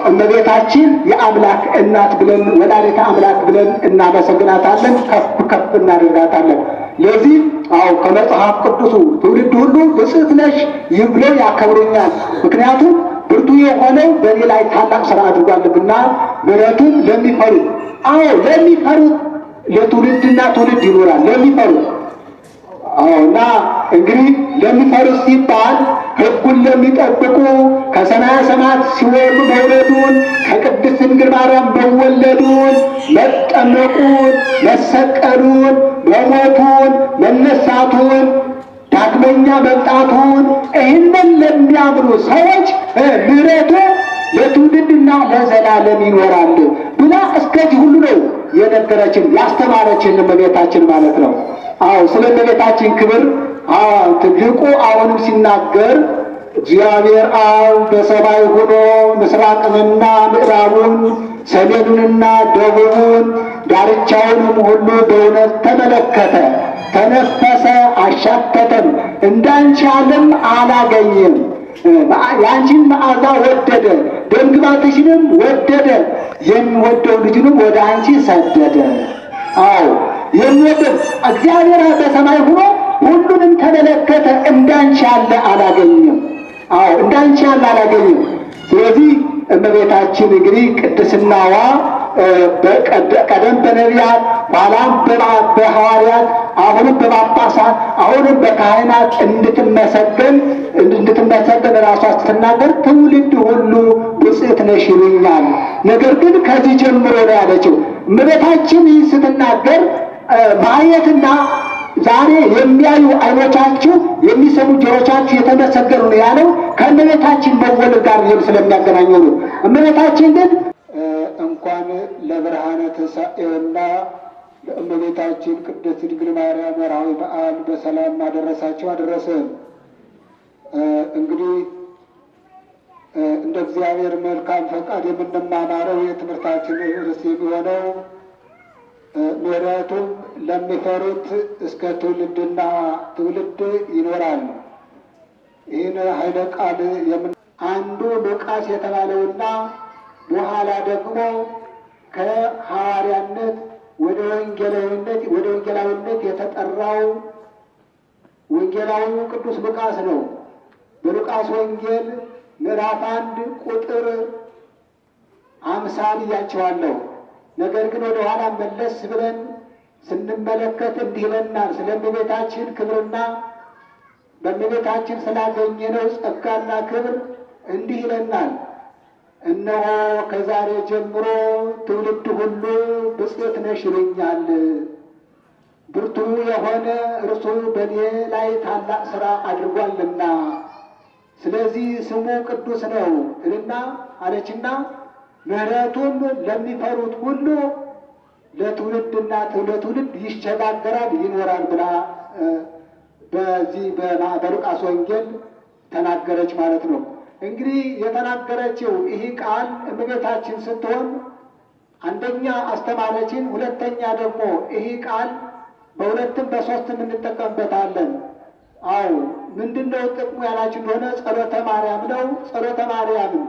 እመቤታችን የአምላክ እናት ብለን ወላዲተ አምላክ ብለን እናመሰግናታለን፣ ከፍ ከፍ እናደርጋታለን። ለዚህ ከመጽሐፍ ቅዱሱ ትውልድ ሁሉ ብፅዕት ነሽ ብለው ያከብሩኛል። ምክንያቱም ብርቱ የሆነው በእኔ ላይ ታላቅ ስራ አድርጓልና ምሕረቱን ለሚፈሩት ለሚፈሩት ለትውልድና ትውልድ ይኖራል ለሚፈሩት እና እንግዲህ ለሚፈሩት ሲባል ሕጉን ለሚጠብቁ ከሰማየ ሰማያት ሲወርዱ መውረዱን ከቅድስት ድንግል ማርያም መወለዱን መጠመቁን መሰቀሉን መሞቱን መነሳቱን ዳግመኛ መምጣቱን ይህንን ለሚያምኑ ሰዎች ምሕረቱ ለትውልድና ለዘላለም ይኖራል ብላ እስከዚህ ሁሉ ነው የነገረችን ያስተማረችን እመቤታችን ማለት ነው። ስለ እመቤታችን ክብር ትልቁ አሁንም ሲናገር እግዚአብሔር አብ በሰማይ ሆኖ ምስራቅንና ምዕራቡን ሰሜኑንና ደቡቡን ዳርቻውንም ሁሉ በእውነት ተመለከተ፣ ተነፈሰ፣ አሻተተም፣ እንዳንቺ ዓለም አላገኘም። የአንቺን መዓዛ ወደደ፣ ደምግባትሽንም ወደደ፣ የሚወደው ልጅንም ወደ አንቺ ሰደደ። የሚወደው እግዚአብሔር በሰማይ ሆኖ ሁሉንም ተመለከተ፣ እንዳንቺ ያለ አላገኘም። እንዳንቺ ያለ አላገኘም። ስለዚህ እመቤታችን እንግዲህ ቅድስናዋ ቀደም በነቢያት ኋላም በሐዋርያት አሁንም በጳጳሳት አሁንም በካህናት እንድትመሰገን ራሷ ስትናገር ትውልድ ሁሉ ብፅዕት ነሽ ይሉኛል። ነገር ግን ከዚህ ጀምሮ ነው ያለችው። እመቤታችን ይህ ስትናገር ማየትና ዛሬ የሚያዩ ዓይኖቻችሁ የሚሰሙ ጆሮቻችሁ የተመሰገኑ ነው ያለው ከእመቤታችን መወለድ ጋር ስለሚያገናኘው ነው። እመቤታችን ግን እንኳን ለብርሃነ ትንሣኤውና ለእመቤታችን ቅድስት ድንግል ማርያም ወርኃዊ በዓል በሰላም አደረሳችሁ አደረሰን። እንግዲህ እንደ እግዚአብሔር መልካም ፈቃድ የምንማማረው የትምህርታችን ርዕስ የሚሆነው ምሕረቱም ለሚፈሩት እስከ ትውልድና ትውልድ ይኖራል። ይህን ኃይለ ቃል አንዱ ሉቃስ የተባለውና በኋላ ደግሞ ከሐዋርያነት ወደ ወንጌላዊነት የተጠራው ወንጌላዊው ቅዱስ ሉቃስ ነው። በሉቃስ ወንጌል ምዕራፍ 1 ቁጥር 50 ብያቸዋለሁ። ነገር ግን ወደ ኋላ መለስ ብለን ስንመለከት እንዲህ ይለናል። ስለ እመቤታችን ክብርና በእመቤታችን ስላገኘነው ጸጋና ክብር እንዲህ ይለናል። እነሆ ከዛሬ ጀምሮ ትውልድ ሁሉ ብፅዕት ነሽ ይሉኛል። ብርቱ የሆነ እርሱ በእኔ ላይ ታላቅ ሥራ አድርጓልና ስለዚህ ስሙ ቅዱስ ነው እልና አለችና ምሕረቱም ለሚፈሩት ሁሉ ለትውልድና ለትውልድ ይሸጋገራል ይኖራል ብላ በዚህ በሉቃስ ወንጌል ተናገረች ማለት ነው። እንግዲህ የተናገረችው ይህ ቃል እመቤታችን ስትሆን አንደኛ አስተማረችን፣ ሁለተኛ ደግሞ ይህ ቃል በሁለትም በሶስትም እንጠቀምበታለን። ምንድነው ጥቅሙ ያላችሁ እንደሆነ ጸሎተ ማርያም ነው። ጸሎተ ማርያምን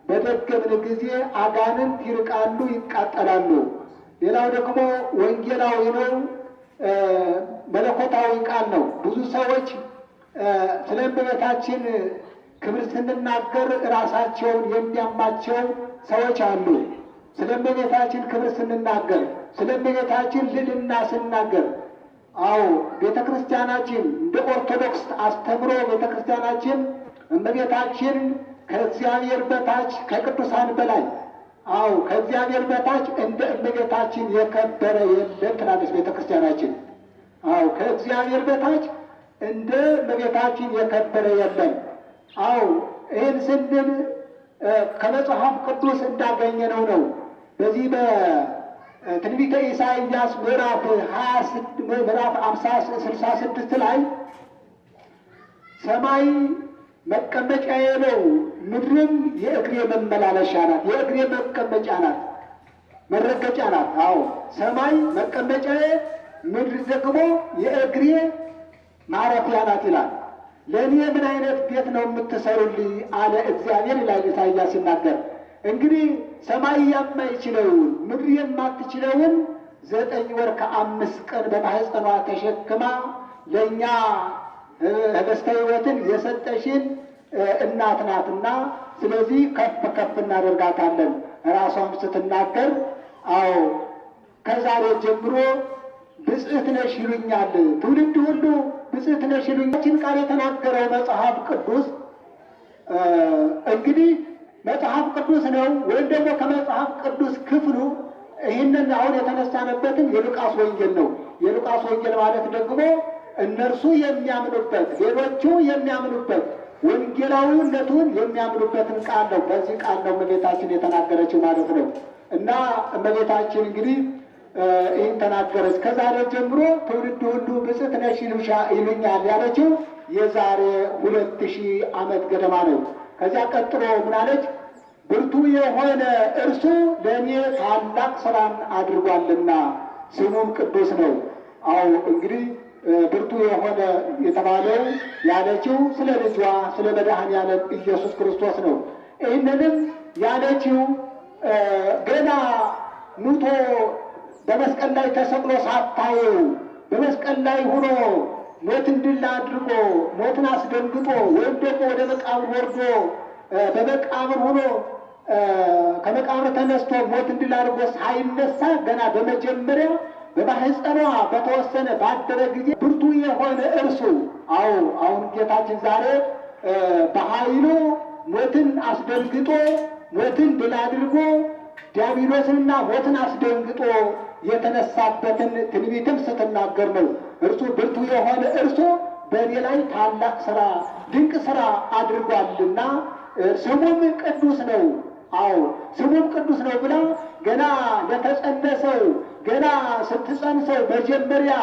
በደገምን ጊዜ አጋንንት ይርቃሉ፣ ይቃጠላሉ። ሌላው ደግሞ ወንጌላዊ ነው፣ መለኮታዊ ቃል ነው። ብዙ ሰዎች ስለ እመቤታችን ክብር ስንናገር ራሳቸውን የሚያማቸው ሰዎች አሉ። ስለ እመቤታችን ክብር ስንናገር፣ ስለ እመቤታችን ልዕልና ስንናገር ቤተ ክርስቲያናችን እንደ ኦርቶዶክስ አስተምሮ ቤተ ክርስቲያናችን እመቤታችን ከእግዚአብሔር በታች ከቅዱሳን በላይ ከእግዚአብሔር በታች እንደ እመቤታችን የከበረ የለም ትላለች ቤተ ክርስቲያናችን። ከእግዚአብሔር በታች እንደ እመቤታችን የከበረ የለም። ይህን ስንል ከመጽሐፍ ቅዱስ እንዳገኘነው ነው። በዚህ በትንቢተ ኢሳይያስ ምዕራፍ 66 ላይ ሰማይ መቀመጫዬ ነው፣ ምድርም የእግሬ መመላለሻ ናት። የእግሬ መቀመጫ ናት፣ መረገጫ ናት። ሰማይ መቀመጫዬ፣ ምድር ደግሞ የእግሬ ማረፊያ ናት ይላል። ለእኔ ምን አይነት ቤት ነው የምትሰሩልኝ አለ እግዚአብሔር ይላል ኢሳይያስ ሲናገር። እንግዲህ ሰማይ የማይችለውን ምድር የማትችለውን 9 ወር ከ5 ቀን በማህፀኗ ተሸክማ ለእኛ ህብስተ ሕይወትን የሰጠሽን እናት ናትና፣ ስለዚህ ከፍ ከፍ እናደርጋታለን። ራሷም ስትናገር አዎ ከዛሬ ጀምሮ ብጽዕት ነሽ ይሉኛል፣ ትውልድ ሁሉ ብጽዕት ነሽ ይሉኛል። ቃል የተናገረው መጽሐፍ ቅዱስ እንግዲህ መጽሐፍ ቅዱስ ነው ወይም ደግሞ ከመጽሐፍ ቅዱስ ክፍሉ ይህንን አሁን የተነሳነበትን የሉቃስ ወንጌል ነው። የሉቃስ ወንጌል ማለት ደግሞ እነርሱ የሚያምኑበት ሌሎቹ የሚያምኑበት ወንጌላዊነቱን የሚያምኑበትን ቃል ነው። በዚህ ቃል ነው እመቤታችን የተናገረችው ማለት ነው። እና እመቤታችን እንግዲህ ይህን ተናገረች። ከዛሬ ጀምሮ ትውልድ ሁሉ ብጽዕት ነሽ ይሉኛል ያለችው የዛሬ 2000 ዓመት ገደማ ነው። ከዚያ ቀጥሎ ምን አለች? ብርቱ የሆነ እርሱ ለእኔ ታላቅ ስራን አድርጓልና ስሙም ቅዱስ ነው። አዎ እንግዲህ ብርቱ የሆነ የተባለው ያለችው ስለ ልጇ ስለ መድኃኔዓለም ኢየሱስ ክርስቶስ ነው። ይህንንም ያለችው ገና ሙቶ በመስቀል ላይ ተሰቅሎ ሳታየው በመስቀል ላይ ሆኖ ሞትን ድል አድርጎ ሞትን አስደንግጦ ወይም ደግሞ ወደ መቃብር ወርዶ በመቃብር ሆኖ ከመቃብር ተነስቶ ሞትን ድል አድርጎ ሳይነሳ ገና በመጀመሪያ በማህፀኗ በተወሰነ ባደረ ጊዜ ብርቱ የሆነ እርሱ አሁን ጌታችን ዛሬ በኃይሉ ሞትን አስደንግጦ ሞትን ድል አድርጎ ዲያብሎስንና ሞትን አስደንግጦ የተነሳበትን ትንቢትም ስትናገር ነው። እርሱ ብርቱ የሆነ እርሱ በእኔ ላይ ታላቅ ስራ ድንቅ ስራ አድርጓልና ስሙም ቅዱስ ነው። አዎ ስሙም ቅዱስ ነው ብላ ገና ለተጸነሰው ገና ስትጸንሰው መጀመሪያ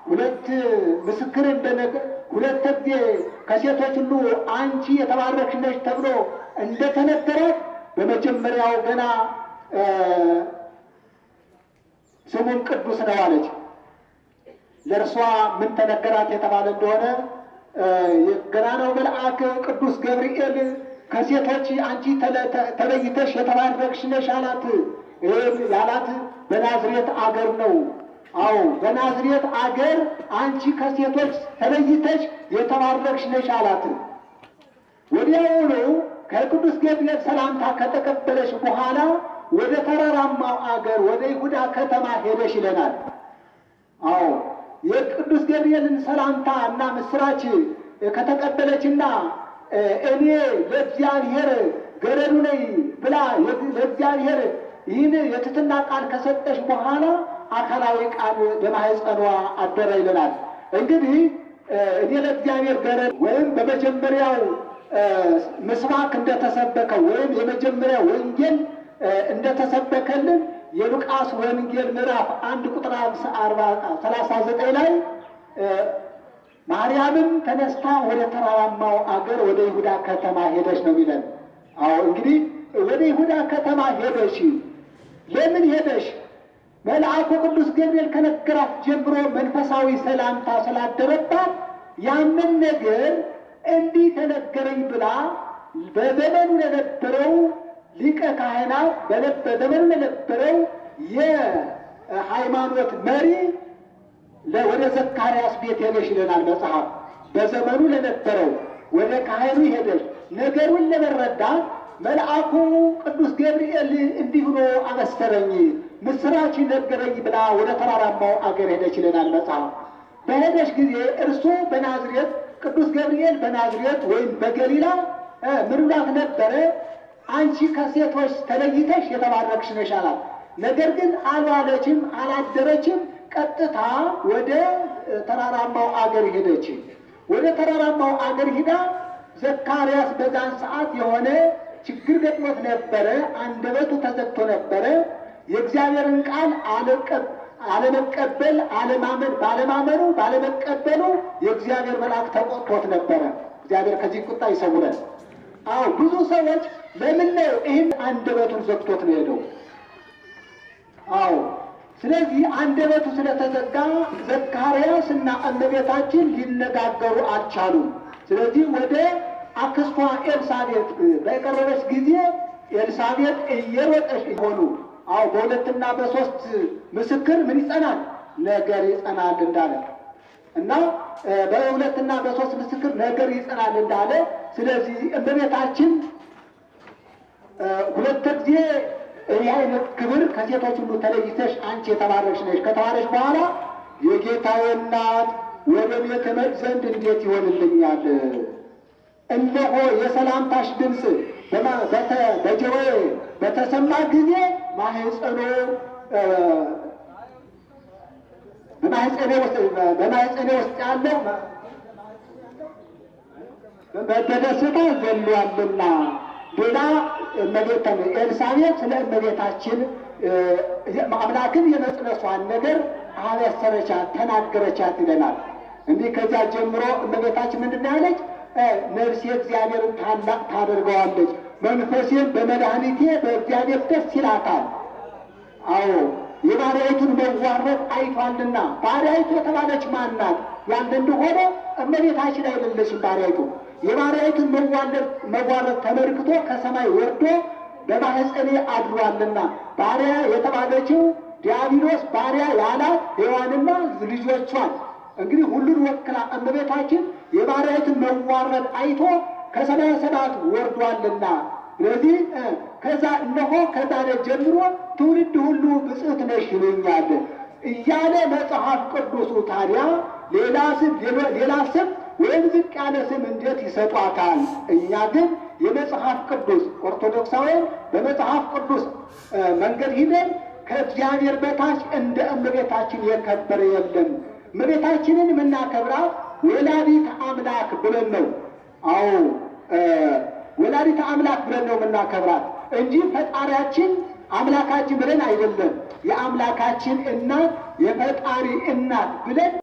ሁለት ምስክር ሁለት ጊዜ ከሴቶች ሁሉ አንቺ የተባረክሽ ነሽ ተብሎ እንደተነገራት በመጀመሪያው ገና ስሙም ቅዱስ ነው አለች። ለእርሷ ምን ተነገራት የተባለ እንደሆነ የገናናው መልአክ ቅዱስ ገብርኤል ከሴቶች አንቺ ተለይተሽ የተባረክሽ ነሽ አላት። ያላት በናዝሬት አገር ነው። አዎ በናዝሬት አገር አንቺ ከሴቶች ተለይተሽ የተባረክሽ ነሽ አላት። ወዲያውኑ ከቅዱስ ገብርኤል ሰላምታ ከተቀበለሽ በኋላ ወደ ተራራማው አገር ወደ ይሁዳ ከተማ ሄደሽ ይለናል። አዎ የቅዱስ ገብርኤልን ሰላምታ እና ምስራች ከተቀበለችና እኔ ለእግዚአብሔር ገረዱ ነኝ ብላ ለእግዚአብሔር ይህን የትሕትና ቃል ከሰጠሽ በኋላ አካላዊ ቃል በማህፀኗ አደረ ይለናል። እንግዲህ እኔ ለእግዚአብሔር ገረድ ወይም በመጀመሪያው ምስባክ እንደተሰበከው ወይም የመጀመሪያ ወንጌል እንደተሰበከልን የሉቃስ ወንጌል ምዕራፍ 1 ቁጥር 39 ላይ ማርያምም ተነስታ ወደ ተራራማው አገር ወደ ይሁዳ ከተማ ሄደች ነው የሚለን። አዎ እንግዲህ ወደ ይሁዳ ከተማ ሄደች። ለምን ሄደሽ? መልአኩ ቅዱስ ገብርኤል ከነገራት ጀምሮ መንፈሳዊ ሰላምታ ስላደረባት ያንን ነገር እንዲህ ተነገረኝ ብላ በዘመኑ ለነበረው ሊቀ ካህናት በዘመኑ ለነበረው የሃይማኖት መሪ ወደ ዘካርያስ ቤት ሄደሽ ይለናል መጽሐፍ። በዘመኑ ለነበረው ወደ ካህኑ ሄደሽ ነገሩን ለመረዳት መልአኩ ቅዱስ ገብርኤል እንዲህ ብሎ አበሰረኝ፣ ምስራች ነገረኝ ብላ ወደ ተራራማው አገር ሄደች ይለናል መጽሐፍ። በሄደሽ ጊዜ እርሱ በናዝሬት ቅዱስ ገብርኤል በናዝሬት ወይም በገሊላ ምን ብላት ነበረ? አንቺ ከሴቶች ተለይተሽ የተባረክሽ ነሽ አላት። ነገር ግን አልዋለችም፣ አላደረችም። ቀጥታ ወደ ተራራማው አገር ሄደች። ወደ ተራራማው አገር ሂዳ ዘካርያስ በዛን ሰዓት የሆነ ችግር ገጥሞት ነበረ። አንደበቱ ተዘግቶ ነበረ። የእግዚአብሔርን ቃል አለመቀበል ባለማመኑ ባለመቀበሉ የእግዚአብሔር መልአክ ተቆጥቶት ነበረ። እግዚአብሔር ከዚህ ቁጣ ይሰውረን። አዎ ብዙ ሰዎች ለምን ነው ይህን አንደበቱን ዘግቶት ነው ሄደው? አዎ ስለዚህ አንደበቱ ስለተዘጋ ዘካርያስ እና እመቤታችን ሊነጋገሩ አልቻሉም። ስለዚህ ወደ አክስቷ ኤልሳቤጥ በቀረበች ጊዜ ኤልሳቤጥ እየሮጠች ሆኑ። አዎ በሁለትና በሶስት ምስክር ምን ይጸናል? ነገር ይጸናል እንዳለ እና በሁለትና በሶስት ምስክር ነገር ይጸናል እንዳለ። ስለዚህ እመቤታችን ሁለት ጊዜ ይህ አይነት ክብር ከሴቶች ሁሉ ተለይተሽ አንቺ የተባረክሽ ነሽ ከተባረክሽ በኋላ የጌታዬ እናት ወደ ቤት እመጣ ዘንድ እንዴት ይሆንልኛል? እነሆ የሰላምታሽ ድምፅ በጆሮዬ በተሰማ ጊዜ በማኅፀኔ ውስጥ ያለው በደስታ ዘሏልና። ሌላ ኤልሳቤጥ ስለ እመቤታችን አምላክን የመጽነሷን ነገር አበሰረቻት፣ ተናገረቻት ይለናል። እንዲህ ከዚያ ጀምሮ እመቤታችን ምንድን ነው ያለች? ነፍሴ እግዚአብሔርን ታላቅ ታደርገዋለች፣ መንፈሴም በመድኃኒቴ በእግዚአብሔር ደስ ይላታል። አዎ የባሪያይቱን መዋረድ አይቷልና። ባሪያይቱ የተባለች ማናት? ያንተ እንደሆነ እመቤታችን አይደለችም ባሪያይቱ። የባሪያይቱን መዋረድ ተመልክቶ ከሰማይ ወርዶ በማኅፀኔ አድሯልና። ባሪያ የተባለችው ዲያብሎስ ባሪያ ያላት ሔዋንና ልጆቿን እንግዲህ ሁሉን ወክላ እመቤታችን የባሪያይቱን መዋረድ አይቶ ከሰማየ ሰማያት ወርዷልና። ስለዚህ ከዛ እነሆ ከዛሬ ጀምሮ ትውልድ ሁሉ ብፅዕት ነሽ ይሉኛል እያለ መጽሐፍ ቅዱሱ ታዲያ ሌላ ስም ወይም ዝቅ ያለ ስም እንዴት ይሰጧታል? እኛ ግን የመጽሐፍ ቅዱስ ኦርቶዶክሳውያን በመጽሐፍ ቅዱስ መንገድ ሂደን ከእግዚአብሔር በታች እንደ እመቤታችን የከበረ የለም። እመቤታችንን የምናከብራት ወላዲተ አምላክ ብለን ነው። አዎ ወላዲተ አምላክ ብለን ነው የምናከብራት እንጂ ፈጣሪያችን አምላካችን ብለን አይደለም። የአምላካችን እናት የፈጣሪ እናት ብለን